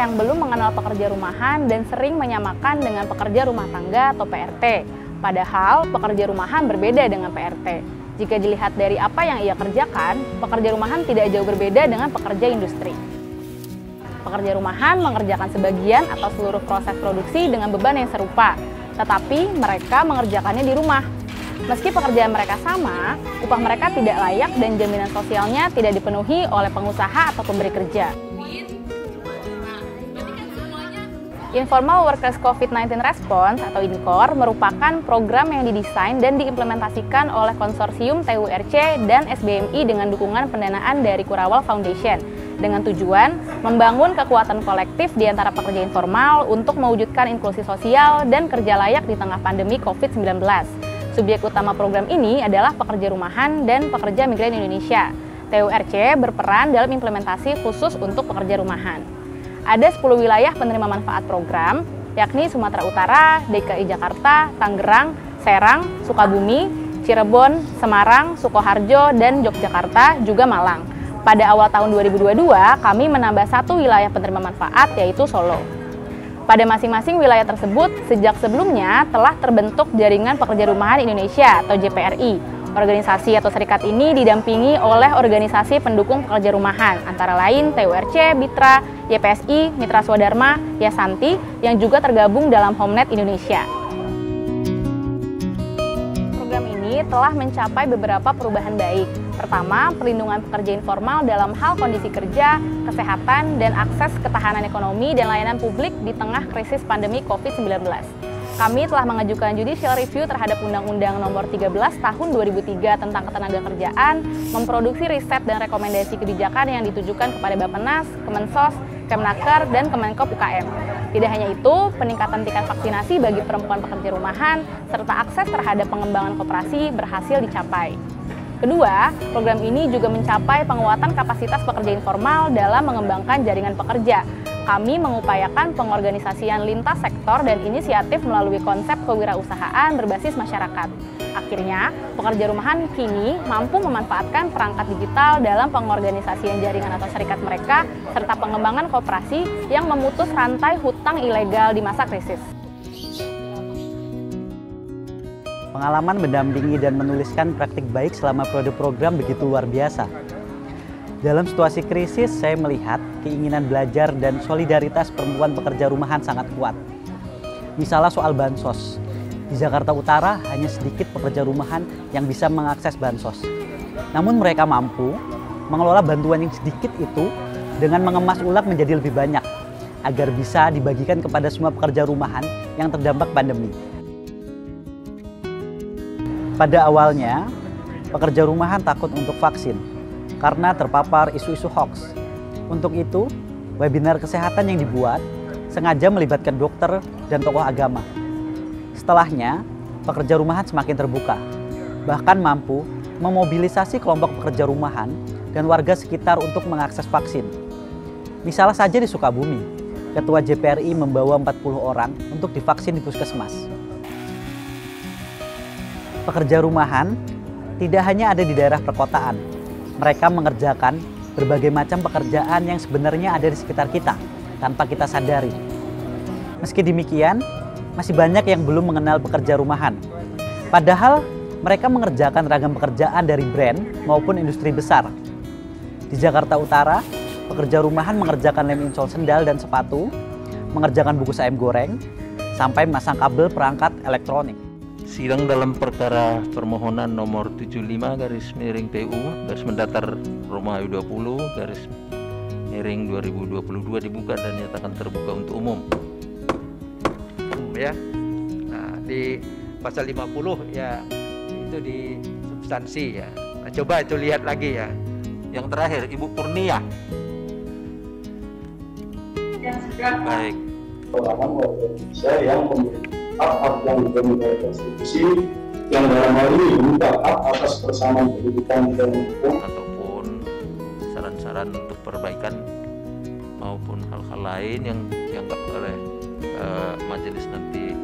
yang belum mengenal pekerja rumahan dan sering menyamakan dengan pekerja rumah tangga atau PRT. Padahal pekerja rumahan berbeda dengan PRT. Jika dilihat dari apa yang ia kerjakan, pekerja rumahan tidak jauh berbeda dengan pekerja industri. Pekerja rumahan mengerjakan sebagian atau seluruh proses produksi dengan beban yang serupa, tetapi mereka mengerjakannya di rumah. Meski pekerjaan mereka sama, upah mereka tidak layak dan jaminan sosialnya tidak dipenuhi oleh pengusaha atau pemberi kerja. Informal Workers COVID-19 Response atau INCOR merupakan program yang didesain dan diimplementasikan oleh konsorsium TURC dan SBMI dengan dukungan pendanaan dari Kurawal Foundation dengan tujuan membangun kekuatan kolektif di antara pekerja informal untuk mewujudkan inklusi sosial dan kerja layak di tengah pandemi COVID-19. Subjek utama program ini adalah pekerja rumahan dan pekerja migran Indonesia. TURC berperan dalam implementasi khusus untuk pekerja rumahan. Ada 10 wilayah penerima manfaat program, yakni Sumatera Utara, DKI Jakarta, Tangerang, Serang, Sukabumi, Cirebon, Semarang, Sukoharjo, dan Yogyakarta, juga Malang. Pada awal tahun 2022, kami menambah 1 wilayah penerima manfaat, yaitu Solo. Pada masing-masing wilayah tersebut, sejak sebelumnya telah terbentuk Jaringan Pekerja Rumahan Indonesia atau JPRI. Organisasi atau serikat ini didampingi oleh organisasi pendukung pekerja rumahan, antara lain TURC, Bitra, YPSI, Mitra Swadharma, Yasanti, yang juga tergabung dalam Homenet Indonesia. Program ini telah mencapai beberapa perubahan baik. Pertama, perlindungan pekerja informal dalam hal kondisi kerja, kesehatan, dan akses ketahanan ekonomi dan layanan publik di tengah krisis pandemi COVID-19. Kami telah mengajukan judicial review terhadap Undang-Undang Nomor 13 Tahun 2003 tentang Ketenagakerjaan, memproduksi riset dan rekomendasi kebijakan yang ditujukan kepada Bappenas, Kemensos, Kemenaker, dan Kemenkop UKM. Tidak hanya itu, peningkatan tingkat vaksinasi bagi perempuan pekerja rumahan, serta akses terhadap pengembangan koperasi berhasil dicapai. Kedua, program ini juga mencapai penguatan kapasitas pekerja informal dalam mengembangkan jaringan pekerja. Kami mengupayakan pengorganisasian lintas sektor dan inisiatif melalui konsep kewirausahaan berbasis masyarakat. Akhirnya, pekerja rumahan kini mampu memanfaatkan perangkat digital dalam pengorganisasian jaringan atau serikat mereka, serta pengembangan koperasi yang memutus rantai hutang ilegal di masa krisis. Pengalaman mendampingi dan menuliskan praktik baik selama periode program begitu luar biasa. Dalam situasi krisis, saya melihat keinginan belajar dan solidaritas perempuan pekerja rumahan sangat kuat. Misalnya soal bansos. Di Jakarta Utara hanya sedikit pekerja rumahan yang bisa mengakses bansos. Namun mereka mampu mengelola bantuan yang sedikit itu dengan mengemas ulang menjadi lebih banyak agar bisa dibagikan kepada semua pekerja rumahan yang terdampak pandemi. Pada awalnya, pekerja rumahan takut untuk vaksin karena terpapar isu-isu hoax. Untuk itu, webinar kesehatan yang dibuat sengaja melibatkan dokter dan tokoh agama. Setelahnya, pekerja rumahan semakin terbuka, bahkan mampu memobilisasi kelompok pekerja rumahan dan warga sekitar untuk mengakses vaksin. Misalnya saja di Sukabumi, Ketua JPRI membawa 40 orang untuk divaksin di puskesmas. Pekerja rumahan tidak hanya ada di daerah perkotaan. Mereka mengerjakan berbagai macam pekerjaan yang sebenarnya ada di sekitar kita tanpa kita sadari. Meski demikian, masih banyak yang belum mengenal pekerja rumahan. Padahal mereka mengerjakan ragam pekerjaan dari brand maupun industri besar. Di Jakarta Utara, pekerja rumahan mengerjakan lem insol sendal dan sepatu, mengerjakan bungkus ayam goreng, sampai memasang kabel perangkat elektronik. Sidang dalam perkara permohonan nomor 75/TU Romawi 20/2022 dibuka dan nyatakan terbuka untuk umum. Ya. Nah, di pasal 50 ya itu di substansi ya. Nah, coba itu lihat lagi ya. Yang terakhir Ibu Purnia. Baik. Pengalaman warga Indonesia yang memiliki hak-hak yang dijamin oleh konstitusi, yang dalam hal ini berupa hak atas persamaan kedudukan dan hukum Ataupun saran-saran untuk perbaikan maupun hal-hal lain yang dianggap oleh majelis nanti